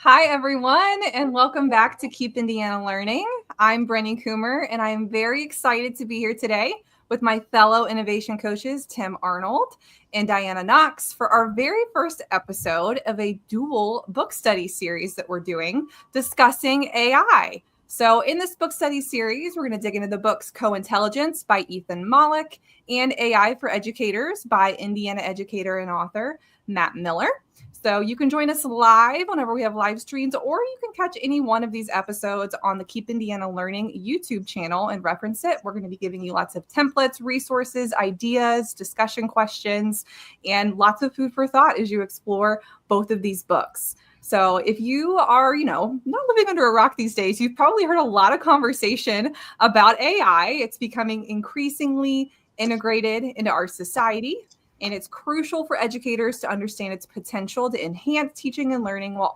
Hi, everyone, and welcome back to Keep Indiana Learning. I'm Brenny Kummer, and I'm very excited to be here today with my fellow innovation coaches, Tim Arnold and Dianna Knox, for our very first episode of a dual book study series that we're doing discussing AI. So in this book study series, we're going to dig into the books Co-Intelligence by Ethan Mollick and AI for Educators by Indiana educator and author Matt Miller. So you can join us live whenever we have live streams, or you can catch any one of these episodes on the Keep Indiana Learning YouTube channel and reference it. We're going to be giving you lots of templates, resources, ideas, discussion questions, and lots of food for thought as you explore both of these books. So if you are, not living under a rock these days, you've probably heard a lot of conversation about AI. It's becoming increasingly integrated into our society. And it's crucial for educators to understand its potential to enhance teaching and learning while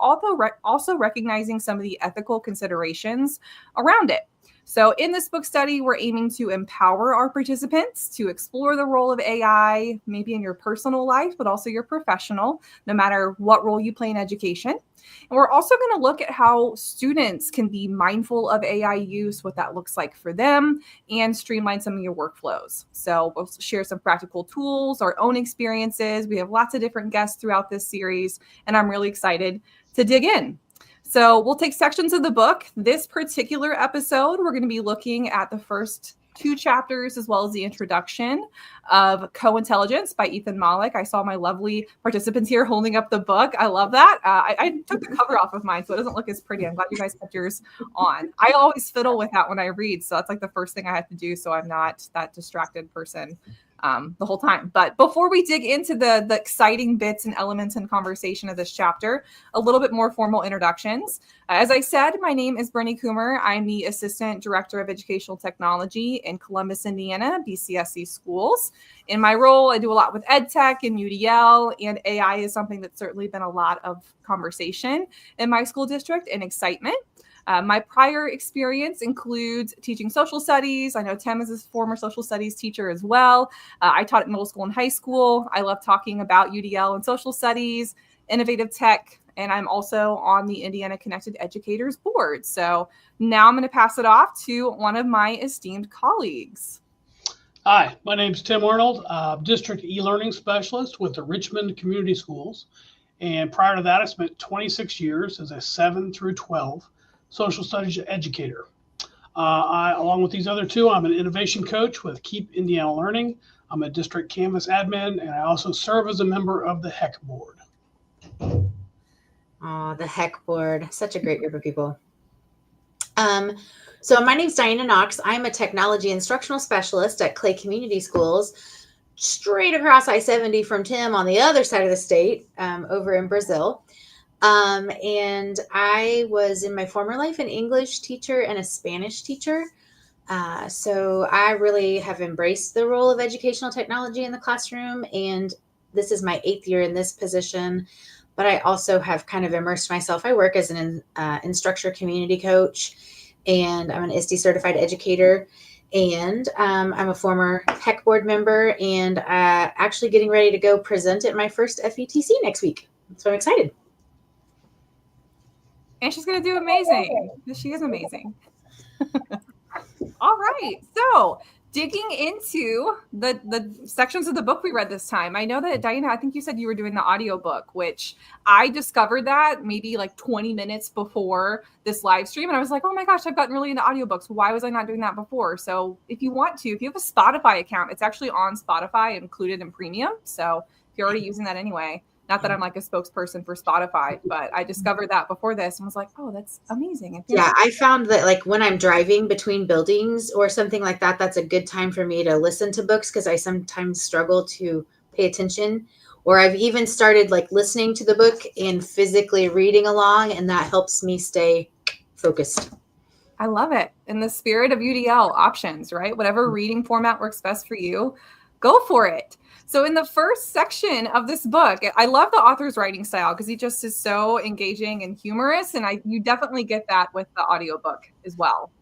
also recognizing some of the ethical considerations around it. So in this book study, we're aiming to empower our participants to explore the role of AI, maybe in your personal life, but also your professional, no matter what role you play in education. And we're also going to look at how students can be mindful of AI use, what that looks like for them, and streamline some of your workflows. So we'll share some practical tools, our own experiences. We have lots of different guests throughout this series, and I'm really excited to dig in. So we'll take sections of the book. This particular episode, we're going to be looking at the first two chapters as well as the introduction of Co-Intelligence by Ethan Mollick. I saw my lovely participants here holding up the book. I love that. I took the cover off of mine, so it doesn't look as pretty. I'm glad you guys kept yours on. I always fiddle with that when I read, so that's like the first thing I have to do so I'm not that distracted person the whole time. But before we dig into the exciting bits and elements and conversation of this chapter, a little bit more formal introductions. As I said, my name is Brenny Kummer. I'm the Assistant Director of Educational Technology in Columbus, Indiana, BCSC Schools. In my role, I do a lot with EdTech and UDL, and AI is something that's certainly been a lot of conversation in my school district and excitement. My prior experience includes teaching social studies. I know Tim is a former social studies teacher as well. I taught at middle school and high school. I love talking about UDL and social studies, innovative tech, and I'm also on the Indiana Connected Educators Board. So now I'm going to pass it off to one of my esteemed colleagues. Hi, my name is Tim Arnold, District E-Learning Specialist with the Richmond Community Schools. And prior to that, I spent 26 years as a 7 through 12 social studies educator. Along with these other two, I'm an innovation coach with Keep Indiana Learning. I'm a district Canvas admin, and I also serve as a member of the HEC board. Oh, the HEC board, such a great group of people. So my name's Dianna Knox. I'm a technology instructional specialist at Clay Community Schools, straight across I-70 from Tim on the other side of the state, over in Brazil. And I was in my former life an English teacher and a Spanish teacher. So I really have embraced the role of educational technology in the classroom. And this is my 8th year in this position, but I also have kind of immersed myself. I work as an instructor community coach, and I'm an ISTE certified educator. And I'm a former HEC board member, and actually getting ready to go present at my first FETC next week. So I'm excited. And she's going to do amazing. She is amazing. All right. So digging into the sections of the book we read this time. I know that, Dianna, I think you said you were doing the audiobook, which I discovered that maybe like 20 minutes before this live stream. And I was like, oh my gosh, I've gotten really into audiobooks. Why was I not doing that before? So if you have a Spotify account, it's actually on Spotify included in premium. So if you're already using that anyway, not that I'm like a spokesperson for Spotify, but I discovered that before this and was like, oh, that's amazing. Yeah, I found that like when I'm driving between buildings or something like that, that's a good time for me to listen to books because I sometimes struggle to pay attention. Or I've even started like listening to the book and physically reading along, and that helps me stay focused. I love it. In the spirit of UDL options, right? Whatever reading format works best for you, go for it. So in the first section of this book, I love the author's writing style because he just is so engaging and humorous. And you definitely get that with the audiobook as well.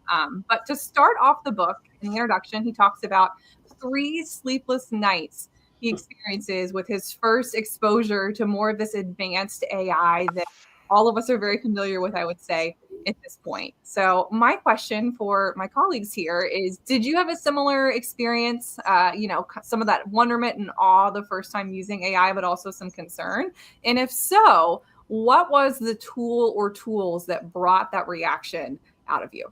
But to start off the book, in the introduction, he talks about 3 sleepless nights he experiences with his first exposure to more of this advanced AI that all of us are very familiar with, I would say, at this point. So my question for my colleagues here is, did you have a similar experience, some of that wonderment and awe the first time using AI, but also some concern? And if so, what was the tool or tools that brought that reaction out of you?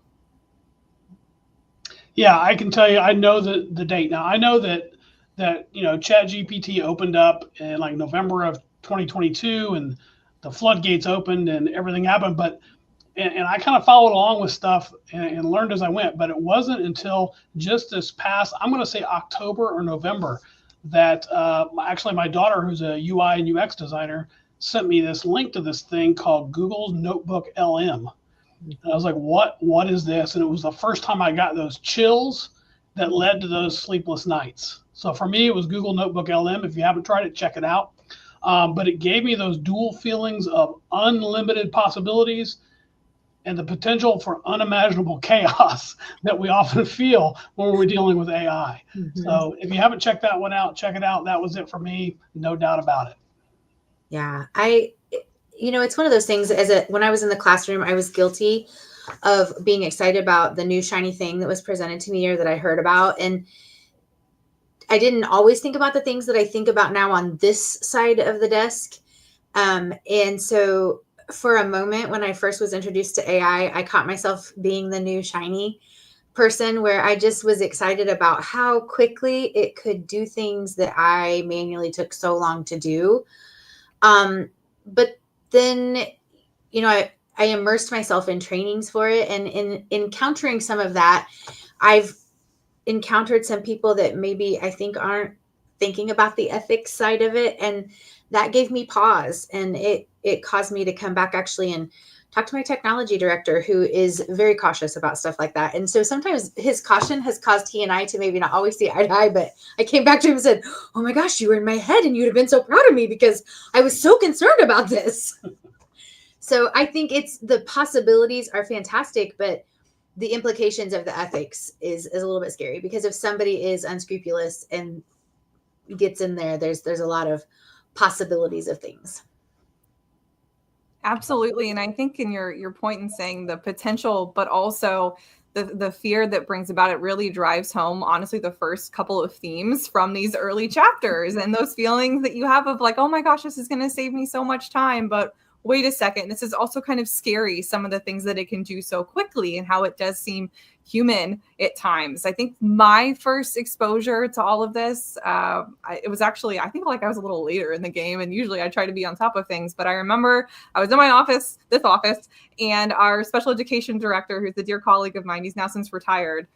Yeah, I can tell you, I know the date now. I know that ChatGPT opened up in like November of 2022, and the floodgates opened and everything happened. But and I kind of followed along with stuff and learned as I went. But it wasn't until just this past, I'm going to say October or November, that actually my daughter, who's a UI and UX designer, sent me this link to this thing called Google's Notebook LM. And I was like, what is this? And it was the first time I got those chills that led to those sleepless nights. So for me, it was Google Notebook LM. If you haven't tried it, check it out. But it gave me those dual feelings of unlimited possibilities and the potential for unimaginable chaos that we often feel when we're dealing with AI. Mm-hmm. So if you haven't checked that one out, check it out. That was it for me. No doubt about it. Yeah. It's one of those things, when I was in the classroom, I was guilty of being excited about the new shiny thing that was presented to me or that I heard about. And I didn't always think about the things that I think about now on this side of the desk. And so for a moment, when I first was introduced to AI, I caught myself being the new shiny person, where I just was excited about how quickly it could do things that I manually took so long to do. But then, I immersed myself in trainings for it. And in encountering some of that, I've encountered some people that maybe I think aren't thinking about the ethics side of it. And that gave me pause. And it caused me to come back actually and talk to my technology director, who is very cautious about stuff like that. And so sometimes his caution has caused he and I to maybe not always see eye to eye, but I came back to him and said, oh my gosh, you were in my head and you'd have been so proud of me because I was so concerned about this. So I think the possibilities are fantastic, but the implications of the ethics is a little bit scary, because if somebody is unscrupulous and gets in there, there's a lot of possibilities of things. Absolutely. And I think in your point in saying the potential, but also the fear that brings about it really drives home, honestly, the first couple of themes from these early chapters, and those feelings that you have of like, oh my gosh, this is going to save me so much time. But wait a second, this is also kind of scary, some of the things that it can do so quickly and how it does seem human at times. I think my first exposure to all of this, it was actually, I think like I was a little later in the game, and usually I try to be on top of things, but I remember I was in my office, and our special education director, who's a dear colleague of mine, he's now since retired,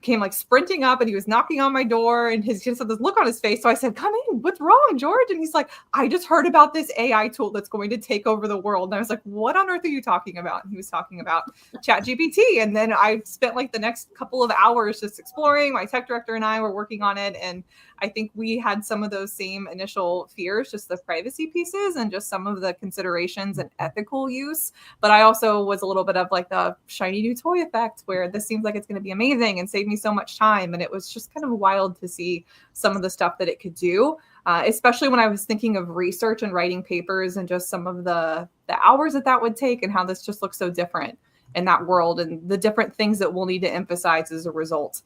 came like sprinting up, and he was knocking on my door, and he just had this look on his face. So I said, come in, what's wrong, George? And he's like, I just heard about this AI tool that's going to take over the world. And I was like, what on earth are you talking about? And he was talking about ChatGPT. And then I spent like the next couple of hours just exploring. My tech director and I were working on it. And I think we had some of those same initial fears, just the privacy pieces and just some of the considerations and ethical use. But I also was a little bit of like the shiny new toy effect, where this seems like it's going to be amazing and save me so much time. And it was just kind of wild to see some of the stuff that it could do, especially when I was thinking of research and writing papers and just some of the hours that would take, and how this just looks so different in that world and the different things that we'll need to emphasize as a result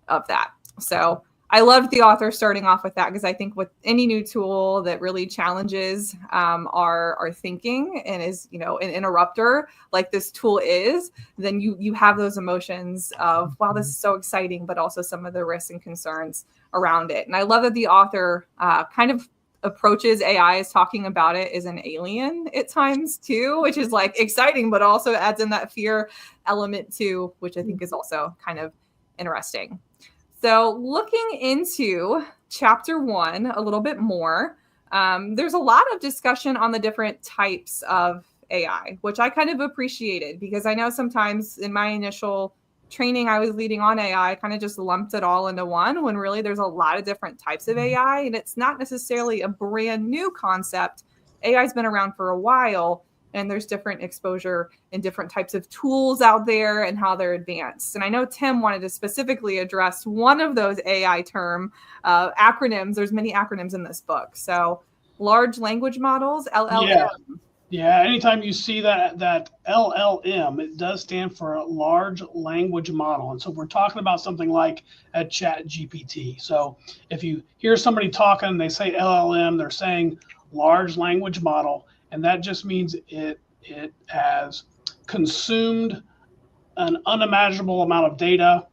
of that. So I loved the author starting off with that, because I think with any new tool that really challenges our thinking and is, an interrupter like this tool is, then you have those emotions of, wow, this is so exciting, but also some of the risks and concerns around it. And I love that the author kind of approaches AI as talking about it as an alien at times too, which is like exciting, but also adds in that fear element too, which I think is also kind of interesting. So looking into chapter 1 a little bit more, there's a lot of discussion on the different types of AI, which I kind of appreciated, because I know sometimes in my initial training I was leading on AI, I kind of just lumped it all into one, when really there's a lot of different types of AI, and it's not necessarily a brand new concept. AI's been around for a while, and there's different exposure and different types of tools out there and how they're advanced. And I know Tim wanted to specifically address one of those AI term acronyms. There's many acronyms in this book. So large language models, LLM. Yeah, anytime you see that LLM, it does stand for a large language model. And so we're talking about something like a chat GPT. So if you hear somebody talking and they say LLM, they're saying large language model, and that just means it has consumed an unimaginable amount of data.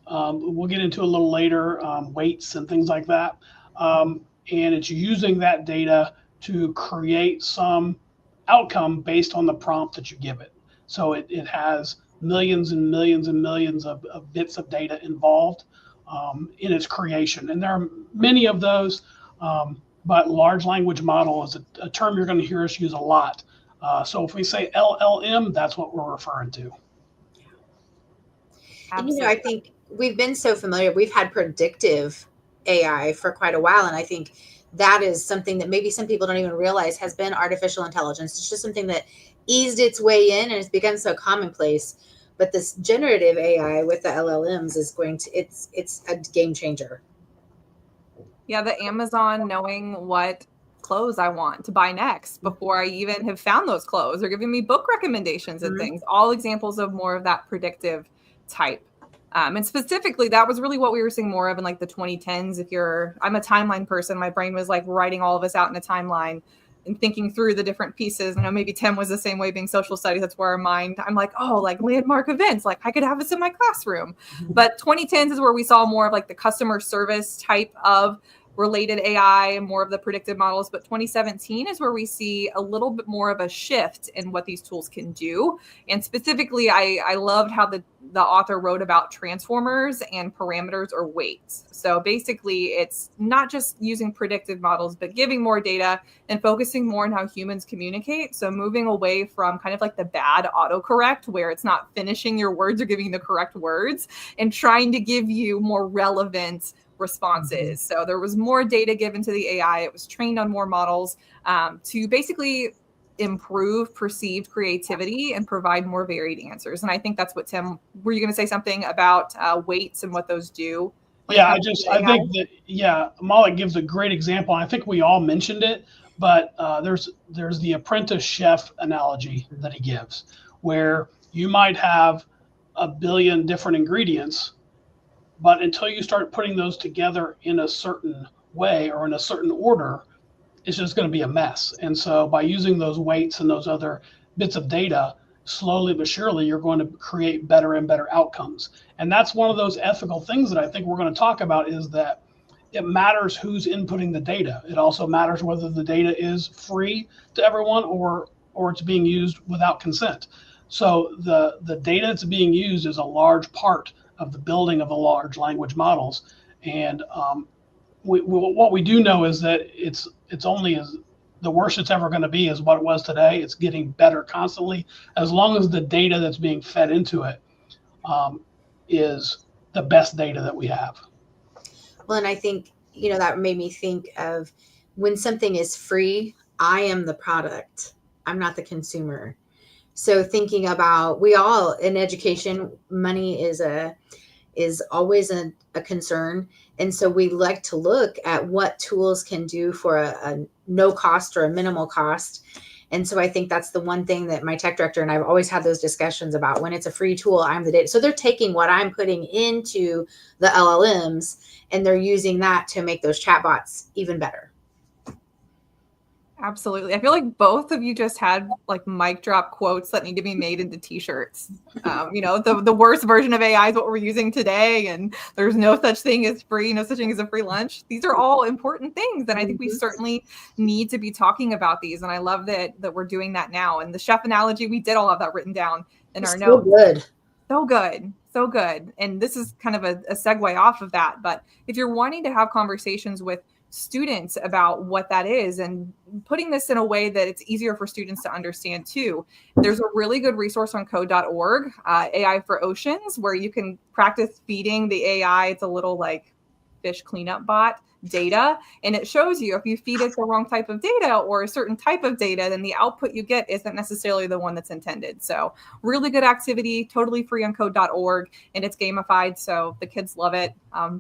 We'll get into a little later, weights and things like that. And it's using that data to create some outcome based on the prompt that you give it. So it has millions and millions and millions of bits of data involved in its creation. And there are many of those, but large language model is a term you're going to hear us use a lot. So if we say LLM, that's what we're referring to. And, I think we've been so familiar. We've had predictive AI for quite a while. And I think that is something that maybe some people don't even realize has been artificial intelligence. It's just something that eased its way in and it's become so commonplace. But this generative AI with the LLMs is it's a game changer. Yeah, the Amazon knowing what clothes I want to buy next before I even have found those clothes, or giving me book recommendations and things, all examples of more of that predictive type. And specifically, that was really what we were seeing more of in like the 2010s. I'm a timeline person. My brain was like writing all of us out in a timeline and thinking through the different pieces. I know maybe Tim was the same way, being social studies. That's where I'm like, oh, like landmark events, like I could have this in my classroom. But 2010s is where we saw more of like the customer service type of related AI, more of the predictive models. But 2017 is where we see a little bit more of a shift in what these tools can do. And specifically, I loved how the author wrote about transformers and parameters or weights. So basically, it's not just using predictive models, but giving more data and focusing more on how humans communicate. So moving away from kind of like the bad autocorrect, where it's not finishing your words or giving the correct words, and trying to give you more relevant responses. So there was more data given to the AI. It was trained on more models to basically improve perceived creativity and provide more varied answers. And I think that's what, Tim, were you going to say something about weights and what those do? Yeah, I think that, Mollick gives a great example. I think we all mentioned it, but there's the apprentice chef analogy that he gives, where you might have a billion different ingredients, but until you start putting those together in a certain way or in a certain order, it's just going to be a mess. And so by using those weights and those other bits of data, slowly but surely, you're going to create better and better outcomes. And that's one of those ethical things that I think we're going to talk about, is that it matters who's inputting the data. It also matters whether the data is free to everyone or it's being used without consent. So the data that's being used is a large part of the building of the large language models. And what we do know is that it's only as the worst it's ever going to be is what it was today. It's getting better constantly, as long as the data that's being fed into it is the best data that we have. Well, and I think, that made me think of when something is free, I am the product. I'm not the consumer. So thinking about, we all in education, money is always a concern. And so we like to look at what tools can do for a no cost or a minimal cost. And so I think that's the one thing that my tech director and I've always had those discussions about. When it's a free tool, I'm the data. So they're taking what I'm putting into the LLMs and they're using that to make those chatbots even better. Absolutely. I feel like both of you just had like mic drop quotes that need to be made into t-shirts. The worst version of AI is what we're using today. And there's no such thing as free, no such thing as a free lunch. These are all important things. And I think we certainly need to be talking about these. And I love that we're doing that now. And the chef analogy, we did all have that written down in our notes. So good. So good. And this is kind of a segue off of that. But if you're wanting to have conversations with students about what that is and putting this in a way that it's easier for students to understand too, there's a really good resource on code.org, AI for Oceans, where you can practice feeding the AI. It's a little like fish cleanup bot data. And it shows you if you feed it the wrong type of data or a certain type of data, then the output you get isn't necessarily the one that's intended. So really good activity, totally free on code.org, and it's gamified. So the kids love it.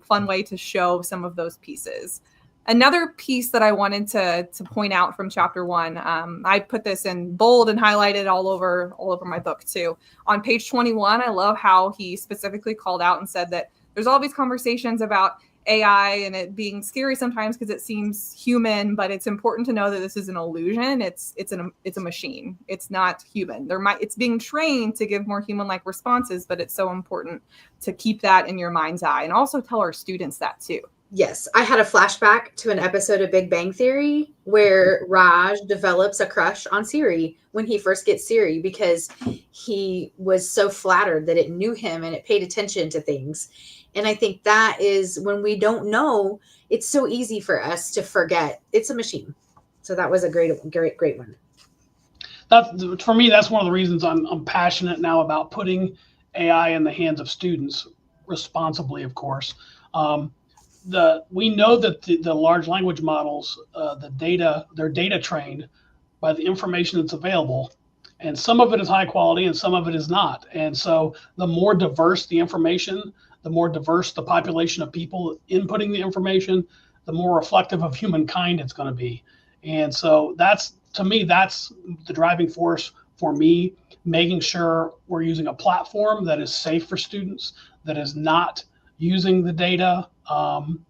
Fun way to show some of those pieces. Another piece that I wanted to point out from chapter 1, I put this in bold and highlighted all over my book too. On page 21, I love how he specifically called out and said that there's all these conversations about AI and it being scary sometimes because it seems human, but it's important to know that this is an illusion. It's a machine. It's not human. It's being trained to give more human-like responses, but it's so important to keep that in your mind's eye and also tell our students that too. Yes, I had a flashback to an episode of Big Bang Theory where Raj develops a crush on Siri when he first gets Siri because he was so flattered that it knew him and it paid attention to things. And I think that is when we don't know, it's so easy for us to forget it's a machine. So that was a great one. For me, that's one of the reasons I'm passionate now about putting AI in the hands of students responsibly, of course. We know that the large language models, they're data trained by the information that's available, and some of it is high quality and some of it is not. And so the more diverse the information, the more diverse the population of people inputting the information, the more reflective of humankind it's going to be. And so to me, that's the driving force for me, making sure we're using a platform that is safe for students, that is not using the data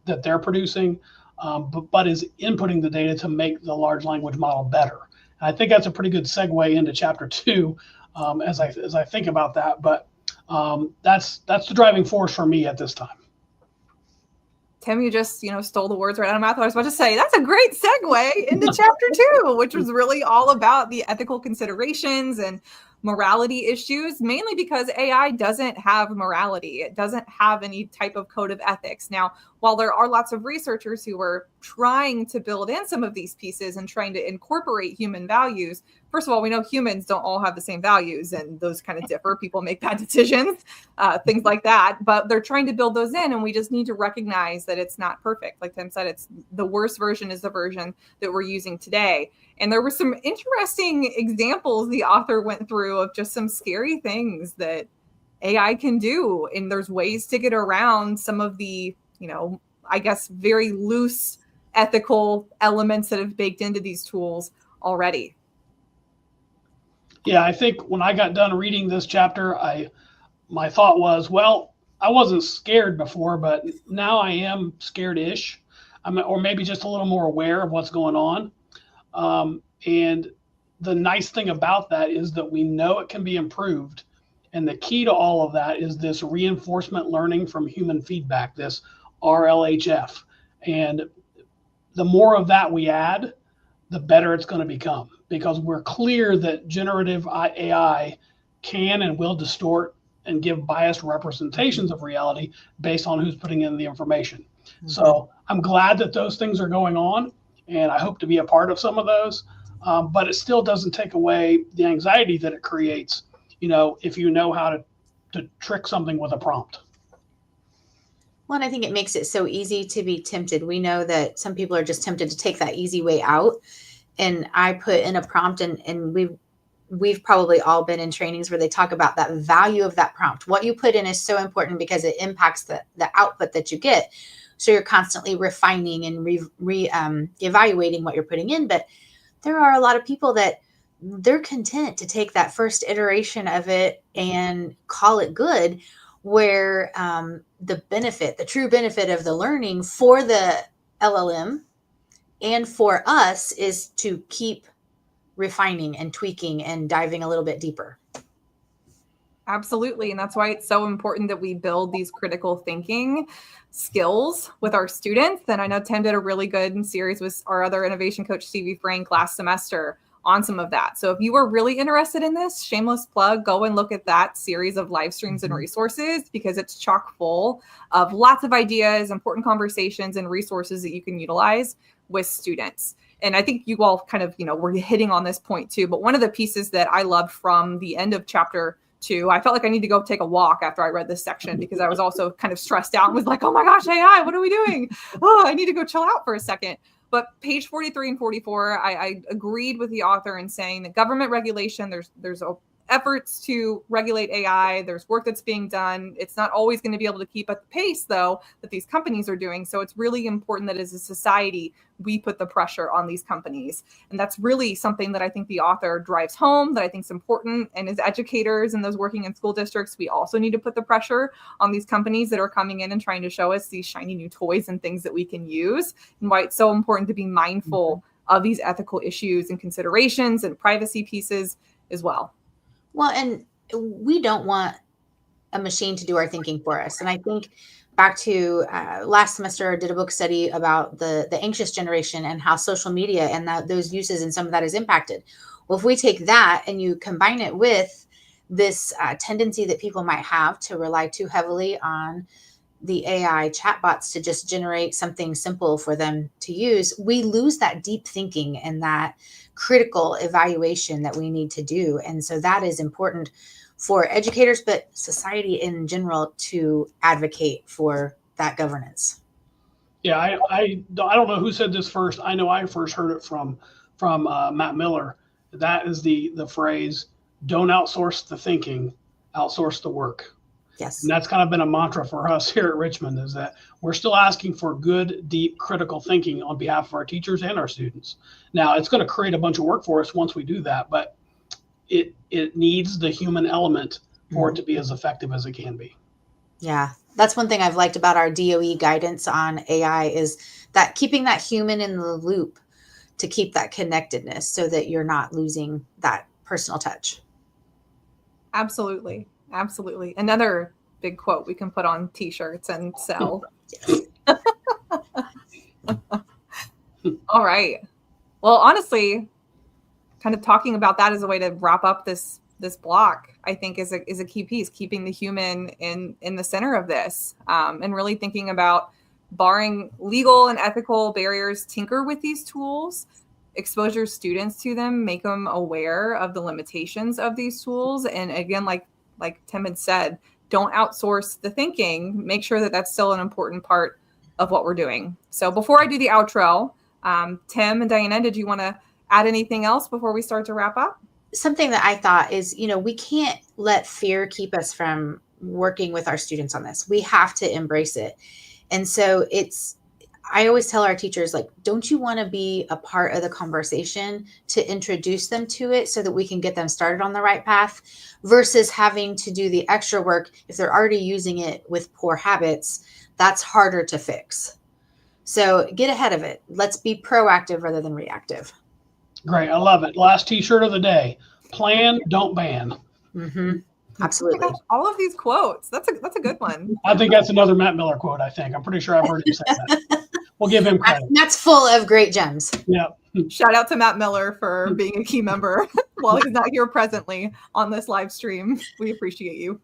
that they're producing, but is inputting the data to make the large language model better. And I think that's a pretty good segue into chapter 2 as I think about that. But that's the driving force for me at this time. Tim, you just, stole the words right out of my mouth. I was about to say, that's a great segue into chapter 2, which was really all about the ethical considerations and morality issues, mainly because AI doesn't have morality. It doesn't have any type of code of ethics. Now, while there are lots of researchers who are trying to build in some of these pieces and trying to incorporate human values, first of all, we know humans don't all have the same values and those kind of differ. People make bad decisions, things like that, but they're trying to build those in, and we just need to recognize that it's not perfect. Like Tim said, it's the worst version is the version that we're using today. And there were some interesting examples the author went through of just some scary things that AI can do. And there's ways to get around some of the, I guess, very loose ethical elements that have baked into these tools already. Yeah, I think when I got done reading this chapter, my thought was, well, I wasn't scared before, but now I am scared-ish, or maybe just a little more aware of what's going on. And the nice thing about that is that we know it can be improved. And the key to all of that is this reinforcement learning from human feedback, this RLHF. And the more of that we add, the better it's going to become, because we're clear that generative AI can and will distort and give biased representations of reality based on who's putting in the information. Mm-hmm. So I'm glad that those things are going on, and I hope to be a part of some of those. But it still doesn't take away the anxiety that it creates, if you know how to trick something with a prompt. Well, and I think it makes it so easy to be tempted. We know that some people are just tempted to take that easy way out. And I put in a prompt, and we've probably all been in trainings where they talk about that value of that prompt. What you put in is so important because it impacts the output that you get. So you're constantly refining and evaluating what you're putting in. But there are a lot of people that they're content to take that first iteration of it and call it good, where the true benefit of the learning for the LLM and for us is to keep refining and tweaking and diving a little bit deeper. Absolutely. And that's why it's so important that we build these critical thinking skills with our students. And I know Tim did a really good series with our other innovation coach, Stevie Frank, last semester on some of that. So if you were really interested in this, shameless plug, go and look at that series of live streams and resources, because it's chock full of lots of ideas, important conversations, and resources that you can utilize with students. And I think you all kind of, were hitting on this point too. But one of the pieces that I loved from the end of chapter 2, I felt like I need to go take a walk after I read this section, because I was also kind of stressed out and was like, oh my gosh, AI, what are we doing? Oh, I need to go chill out for a second. But page 43 and 44, I agreed with the author in saying that government regulation, there's efforts to regulate AI. There's work that's being done. It's not always going to be able to keep at the pace, though, that these companies are doing. So it's really important that as a society, we put the pressure on these companies. And that's really something that I think the author drives home, that I think is important. And as educators and those working in school districts, we also need to put the pressure on these companies that are coming in and trying to show us these shiny new toys and things that we can use, and why it's so important to be mindful of these ethical issues and considerations and privacy pieces as well. Well, and we don't want a machine to do our thinking for us. And I think back to last semester, I did a book study about the anxious generation and how social media and those uses and some of that is impacted. Well, if we take that and you combine it with this tendency that people might have to rely too heavily on the AI chatbots to just generate something simple for them to use, we lose that deep thinking and that critical evaluation that we need to do. And so that is important for educators, but society in general to advocate for that governance. Yeah, I don't know who said this first. I know I first heard it from Matt Miller. That is the phrase, don't outsource the thinking, outsource the work. Yes. And that's kind of been a mantra for us here at Richmond, is that we're still asking for good, deep, critical thinking on behalf of our teachers and our students. Now, it's going to create a bunch of work for us once we do that, but it needs the human element for it to be as effective as it can be. Yeah, that's one thing I've liked about our DOE guidance on AI is that keeping that human in the loop to keep that connectedness so that you're not losing that personal touch. Absolutely. Absolutely. Another big quote we can put on t-shirts and sell. All right. Well, honestly, kind of talking about that as a way to wrap up this block, I think is a key piece, keeping the human in the center of this, and really thinking about barring legal and ethical barriers, tinker with these tools, expose your students to them, make them aware of the limitations of these tools. And again, like Tim had said, don't outsource the thinking. Make sure that that's still an important part of what we're doing. So before I do the outro, Tim and Dianna, did you want to add anything else before we start to wrap up? Something that I thought is, we can't let fear keep us from working with our students on this. We have to embrace it. And so I always tell our teachers, like, don't you want to be a part of the conversation to introduce them to it so that we can get them started on the right path versus having to do the extra work. If they're already using it with poor habits, that's harder to fix. So get ahead of it. Let's be proactive rather than reactive. Great. I love it. Last t-shirt of the day. Plan, don't ban. Mm-hmm. Absolutely. Oh gosh, all of these quotes. That's a good one. I think that's another Matt Miller quote, I think. I'm pretty sure I've heard him say that. We'll give him credit. That's full of great gems. Yeah. Shout out to Matt Miller for being a key member while he's not here presently on this live stream. We appreciate you.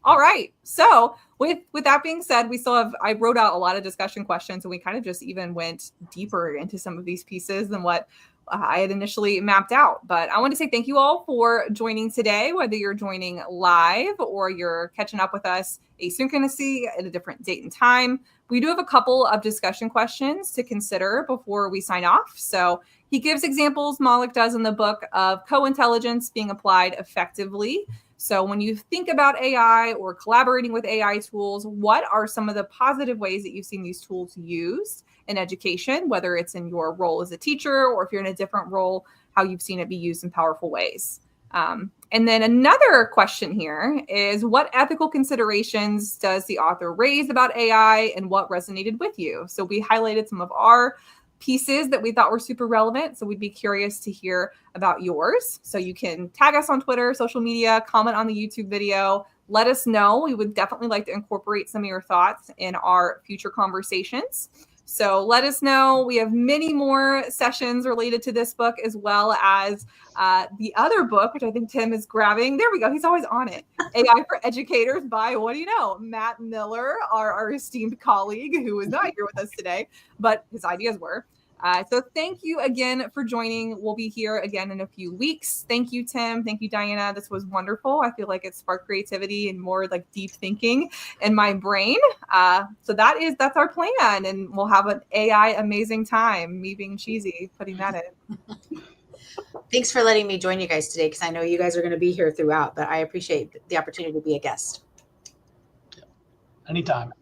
All right. So with that being said, I wrote out a lot of discussion questions, and we kind of just even went deeper into some of these pieces than what I had initially mapped out. But I want to say thank you all for joining today, whether you're joining live or you're catching up with us asynchronously at a different date and time. We do have a couple of discussion questions to consider before we sign off. So he gives examples, Mollick does in the book, of co-intelligence being applied effectively. So when you think about AI or collaborating with AI tools, what are some of the positive ways that you've seen these tools used in education, whether it's in your role as a teacher or if you're in a different role, how you've seen it be used in powerful ways? And then another question here is, what ethical considerations does the author raise about AI and what resonated with you? So we highlighted some of our pieces that we thought were super relevant. So we'd be curious to hear about yours. So you can tag us on Twitter, social media, comment on the YouTube video. Let us know. We would definitely like to incorporate some of your thoughts in our future conversations. So let us know. We have many more sessions related to this book, as well as the other book, which I think Tim is grabbing. There we go. He's always on it. AI for Educators by, what do you know, Matt Miller, our esteemed colleague who is not here with us today, but his ideas were. So thank you again for joining. We'll be here again in a few weeks. Thank you, Tim. Thank you, Dianna. This was wonderful. I feel like it sparked creativity and more like deep thinking in my brain. So that's our plan. And we'll have an AI amazing time, me being cheesy, putting that in. Thanks for letting me join you guys today, because I know you guys are going to be here throughout, but I appreciate the opportunity to be a guest. Anytime.